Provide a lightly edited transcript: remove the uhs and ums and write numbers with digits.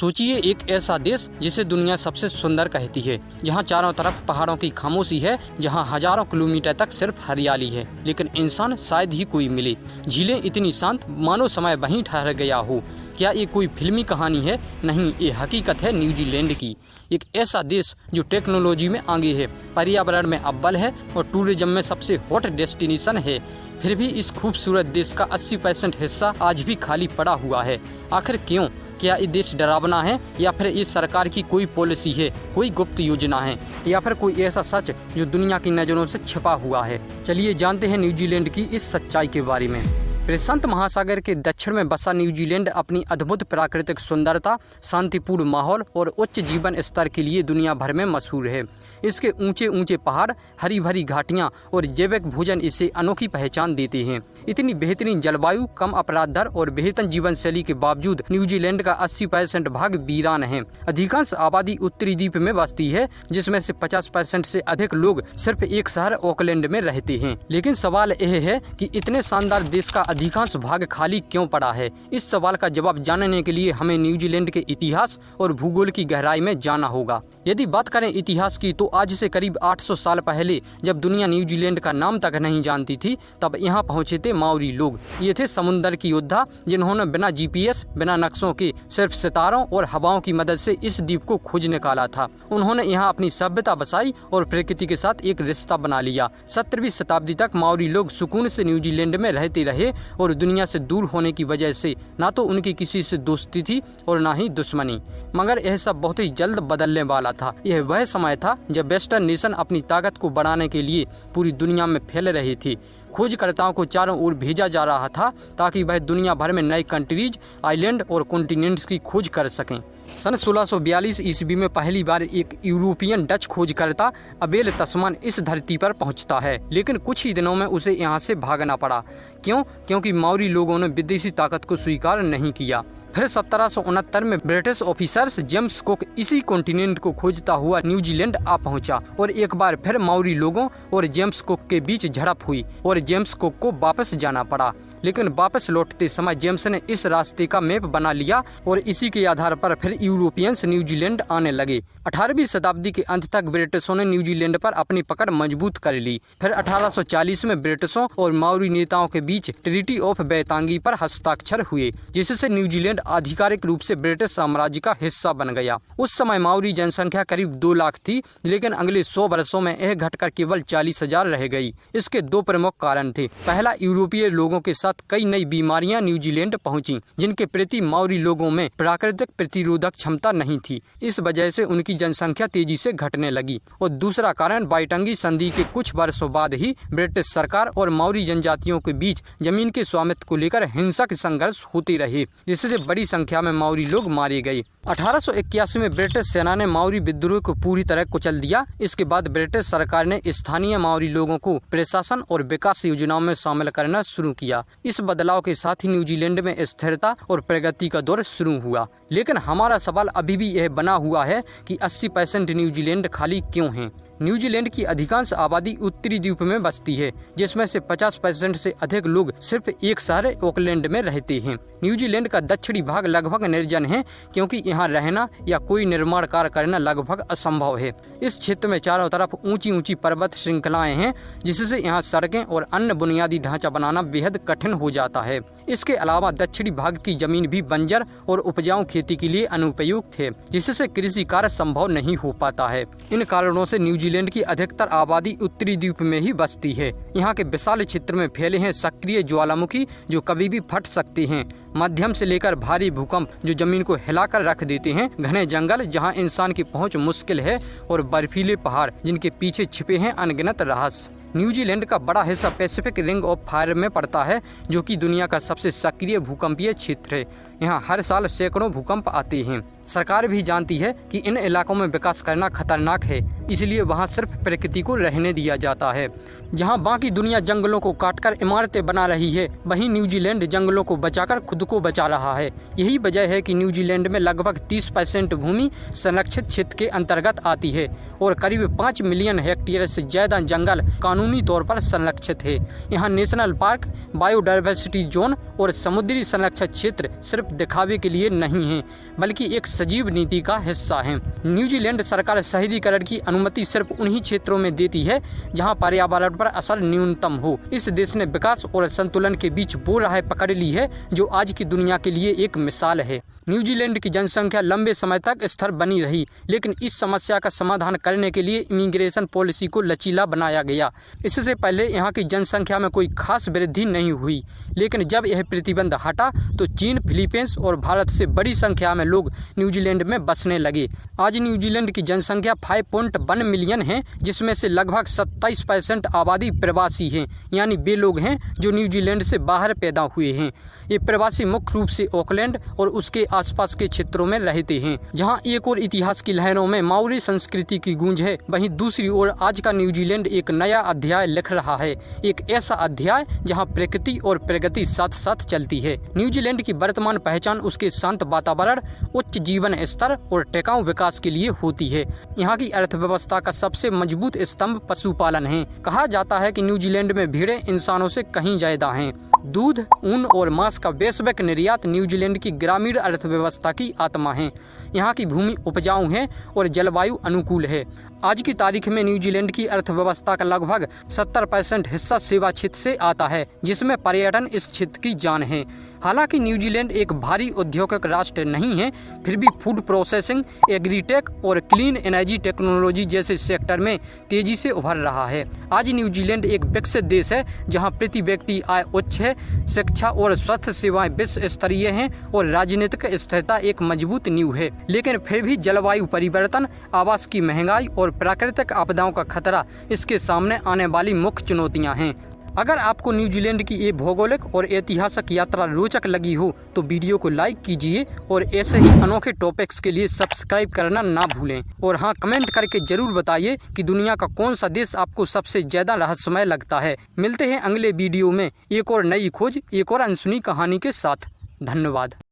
सोचिए एक ऐसा देश जिसे दुनिया सबसे सुंदर कहती है, जहां चारों तरफ पहाड़ों की खामोशी है, जहां हजारों किलोमीटर तक सिर्फ हरियाली है, लेकिन इंसान शायद ही कोई मिले। झीलें इतनी शांत मानो समय वहीं ठहर गया हो। क्या ये कोई फिल्मी कहानी है? नहीं, ये हकीकत है न्यूजीलैंड की। एक ऐसा देश जो टेक्नोलॉजी में आगे है, पर्यावरण में अव्वल है और टूरिज्म में सबसे हॉट डेस्टिनेशन है। फिर भी इस खूबसूरत देश का 80% हिस्सा आज भी खाली पड़ा हुआ है। आखिर क्यों? क्या ये देश डरावना है, या फिर इस सरकार की कोई पॉलिसी है, कोई गुप्त योजना है, या फिर कोई ऐसा सच जो दुनिया की नज़रों से छिपा हुआ है? चलिए जानते हैं न्यूजीलैंड की इस सच्चाई के बारे में। प्रशांत महासागर के दक्षिण में बसा न्यूजीलैंड अपनी अद्भुत प्राकृतिक सुंदरता, शांतिपूर्ण माहौल और उच्च जीवन स्तर के लिए दुनिया भर में मशहूर है। इसके ऊंचे ऊंचे पहाड़, हरी भरी घाटियां और जैविक भोजन इसे अनोखी पहचान देते हैं। इतनी बेहतरीन जलवायु, कम अपराध दर और बेहतर जीवन शैली के बावजूद न्यूजीलैंड का 80% भाग वीरान है। अधिकांश आबादी उत्तरी द्वीप में बसती है, जिसमें से 50% से अधिक लोग सिर्फ एक शहर ऑकलैंड में रहते हैं। लेकिन सवाल यह है कि इतने शानदार देश का अधिकांश भाग खाली क्यों पड़ा है? इस सवाल का जवाब जानने के लिए हमें न्यूजीलैंड के इतिहास और भूगोल की गहराई में जाना होगा। यदि बात करें इतिहास की, तो आज से करीब 800 साल पहले, जब दुनिया न्यूजीलैंड का नाम तक नहीं जानती थी, तब यहाँ पहुँचे थे माओरी लोग। ये थे समुद्र की योद्धा, जिन्होंने बिना GPS, बिना नक्शों के, सिर्फ सितारों और हवाओं की मदद से इस द्वीप को खोज निकाला था। उन्होंने यहाँ अपनी सभ्यता बसाई और प्रकृति के साथ एक रिश्ता बना लिया। 17वीं शताब्दी तक माओरी लोग सुकून से न्यूजीलैंड में रहते रहे और दुनिया से दूर होने की वजह से ना तो उनकी किसी से दोस्ती थी और ना ही दुश्मनी। मगर यह सब बहुत ही जल्द बदलने वाला था। यह वह समय था जब वेस्टर्न नेशन अपनी ताकत को बढ़ाने के लिए पूरी दुनिया में फैल रही थी। खोजकर्ताओं को चारों ओर भेजा जा रहा था ताकि वह दुनिया भर में नए कंट्रीज, आइलैंड और कॉन्टिनेंट्स की खोज कर सकें। सन 1642 ईस्वी में पहली बार एक यूरोपियन डच खोजकर्ता अबेल तस्मान इस धरती पर पहुंचता है, लेकिन कुछ ही दिनों में उसे यहां से भागना पड़ा। क्यों? क्योंकि माओरी लोगों ने विदेशी ताकत को स्वीकार नहीं किया। फिर 1769 में ब्रिटिश ऑफिसर्स जेम्स कुक इसी कॉन्टिनेंट को खोजता हुआ न्यूजीलैंड आ पहुंचा और एक बार फिर माओरी लोगों और जेम्स कुक के बीच झड़प हुई और जेम्स कुक को वापस जाना पड़ा। लेकिन वापस लौटते समय जेम्स ने इस रास्ते का मैप बना लिया और इसी के आधार पर फिर यूरोपियंस न्यूजीलैंड आने लगे। 18वीं शताब्दी के अंत तक ब्रिटिशों ने न्यूजीलैंड पर अपनी पकड़ मजबूत कर ली। फिर 1840 में ब्रिटिशों और माओरी नेताओं के बीच ट्रीटी ऑफ वेतांगी पर हस्ताक्षर हुए, जिससे न्यूजीलैंड आधिकारिक रूप से ब्रिटिश साम्राज्य का हिस्सा बन गया। उस समय माओरी जनसंख्या करीब 2 लाख थी, लेकिन अगले 100 वर्षों में यह घटकर केवल 40,000 रह गई। इसके 2 प्रमुख कारण थे। पहला, यूरोपीय लोगों के साथ कई नई बीमारियां न्यूजीलैंड पहुंची, जिनके प्रति माओरी लोगों में प्राकृतिक प्रतिरोधक क्षमता नहीं थी। इस वजह से उनकी जनसंख्या तेजी से घटने लगी। और दूसरा कारण, वाइटंगी संधि के कुछ वर्षों बाद ही ब्रिटिश सरकार और माओरी जनजातियों के बीच जमीन के स्वामित्व को लेकर हिंसक संघर्ष होते रहे, जिससे बड़ी संख्या में माओरी लोग मारे गए। 1881 में ब्रिटिश सेना ने माओरी विद्रोह को पूरी तरह कुचल दिया। इसके बाद ब्रिटिश सरकार ने स्थानीय माओरी लोगों को प्रशासन और विकास योजनाओं में शामिल करना शुरू किया। इस बदलाव के साथ ही न्यूजीलैंड में स्थिरता और प्रगति का दौर शुरू हुआ। लेकिन हमारा सवाल अभी भी यह बना हुआ है कि 80% न्यूजीलैंड खाली क्यों है? न्यूजीलैंड की अधिकांश आबादी उत्तरी द्वीप में बसती है, जिसमें से 50% से अधिक लोग सिर्फ एक शहर ऑकलैंड में रहते हैं। न्यूजीलैंड का दक्षिणी भाग लगभग निर्जन है, क्योंकि यहाँ रहना या कोई निर्माण कार्य करना लगभग असंभव है। इस क्षेत्र में चारों तरफ ऊंची ऊंची पर्वत श्रृंखलाएं हैं, जिससे यहाँ सड़कें और अन्य बुनियादी ढांचा बनाना बेहद कठिन हो जाता है। इसके अलावा दक्षिणी भाग की जमीन भी बंजर और उपजाऊ खेती के लिए अनुपयुक्त है, जिससे कृषि कार्य संभव नहीं हो पाता है। इन कारणों से न्यूजीलैंड की अधिकतर आबादी उत्तरी द्वीप में ही बसती है। यहाँ के विशाल क्षेत्र में फैले हैं सक्रिय ज्वालामुखी जो कभी भी फट सकते हैं, मध्यम से लेकर भारी भूकंप जो जमीन को हिलाकर रख देते हैं, घने जंगल जहाँ इंसान की पहुँच मुश्किल है, और बर्फीले पहाड़ जिनके पीछे छिपे हैं अनगिनत रहस्य। न्यूजीलैंड का बड़ा हिस्सा पैसिफिक रिंग ऑफ फायर में पड़ता है, जो कि दुनिया का सबसे सक्रिय भूकंपीय क्षेत्र है। यहाँ हर साल सैकड़ों भूकंप आते हैं। सरकार भी जानती है कि इन इलाकों में विकास करना खतरनाक है, इसलिए वहाँ सिर्फ प्रकृति को रहने दिया जाता है। जहां बाकी दुनिया जंगलों को काटकर इमारतें बना रही है, वहीं न्यूजीलैंड जंगलों को बचाकर खुद को बचा रहा है। यही वजह है कि न्यूजीलैंड में लगभग 30% भूमि संरक्षित क्षेत्र के अंतर्गत आती है और करीब 5 मिलियन हेक्टेयर से ज़्यादा जंगल कानूनी तौर पर संरक्षित है। यहाँ नेशनल पार्क, बायोडाइवर्सिटी जोन और समुद्री संरक्षित क्षेत्र सिर्फ दिखावे के लिए नहीं है, बल्कि एक सजीव नीति का हिस्सा है। न्यूजीलैंड सरकार शहरीकरण की अनुमति सिर्फ उन्हीं क्षेत्रों में देती है जहां पर्यावरण पर असर न्यूनतम हो। इस देश ने विकास और संतुलन के बीच वो राह पकड़ ली है जो आज की दुनिया के लिए एक मिसाल है। न्यूजीलैंड की जनसंख्या लंबे समय तक स्थिर बनी रही, लेकिन इस समस्या का समाधान करने के लिए इमिग्रेशन पॉलिसी को लचीला बनाया गया। इससे पहले यहाँ की जनसंख्या में कोई खास वृद्धि नहीं हुई, लेकिन जब यह प्रतिबंध हटा तो चीन, फिलीपींस और भारत से बड़ी संख्या में लोग न्यूजीलैंड में बसने लगे। आज न्यूजीलैंड की जनसंख्या 5.1 मिलियन है, जिसमें से लगभग 27% आबादी प्रवासी हैं, यानी वे लोग हैं जो न्यूजीलैंड से बाहर पैदा हुए हैं। ये प्रवासी मुख्य रूप से ऑकलैंड और उसके आसपास के क्षेत्रों में रहते हैं। जहां एक और इतिहास की लहरों में माओरी संस्कृति की गूंज है, वहीं दूसरी ओर आज का न्यूजीलैंड एक नया अध्याय लिख रहा है, एक ऐसा अध्याय जहां प्रकृति और प्रगति साथ साथ चलती है। न्यूजीलैंड की वर्तमान पहचान उसके शांत वातावरण, उच्च जीवन स्तर और टिकाऊ विकास के लिए होती है। यहाँ की अर्थव्यवस्था का सबसे मजबूत स्तंभ पशुपालन है। कहा जाता है कि न्यूजीलैंड में भेड़ें इंसानों से कहीं ज्यादा हैं। दूध, ऊन और मांस का वैश्विक निर्यात न्यूजीलैंड की ग्रामीण अर्थव्यवस्था की आत्मा है। यहाँ की भूमि उपजाऊ है और जलवायु अनुकूल है। आज की तारीख में न्यूजीलैंड की अर्थव्यवस्था का लगभग 70% हिस्सा सेवा क्षेत्र से आता है, जिसमें पर्यटन इस क्षेत्र की जान है। हालांकि न्यूजीलैंड एक भारी औद्योगिक राष्ट्र नहीं है, फिर भी फूड प्रोसेसिंग, एग्रीटेक और क्लीन एनर्जी टेक्नोलॉजी जैसे सेक्टर में तेजी से उभर रहा है। आज न्यूजीलैंड एक विकसित देश है जहां प्रति व्यक्ति आय उच्च है, शिक्षा और स्वास्थ्य सेवाएं विश्व स्तरीय हैं और राजनीतिक स्थिरता एक मजबूत नींव है। लेकिन फिर भी जलवायु परिवर्तन, आवास की महंगाई और प्राकृतिक आपदाओं का खतरा इसके सामने आने वाली मुख्य चुनौतियां हैं। अगर आपको न्यूजीलैंड की ये भौगोलिक और ऐतिहासिक यात्रा रोचक लगी हो तो वीडियो को लाइक कीजिए और ऐसे ही अनोखे टॉपिक्स के लिए सब्सक्राइब करना ना भूलें। और हाँ, कमेंट करके जरूर बताइए कि दुनिया का कौन सा देश आपको सबसे ज़्यादा रहस्यमय लगता है। मिलते हैं अगले वीडियो में एक और नई खोज, एक और अनसुनी कहानी के साथ। धन्यवाद।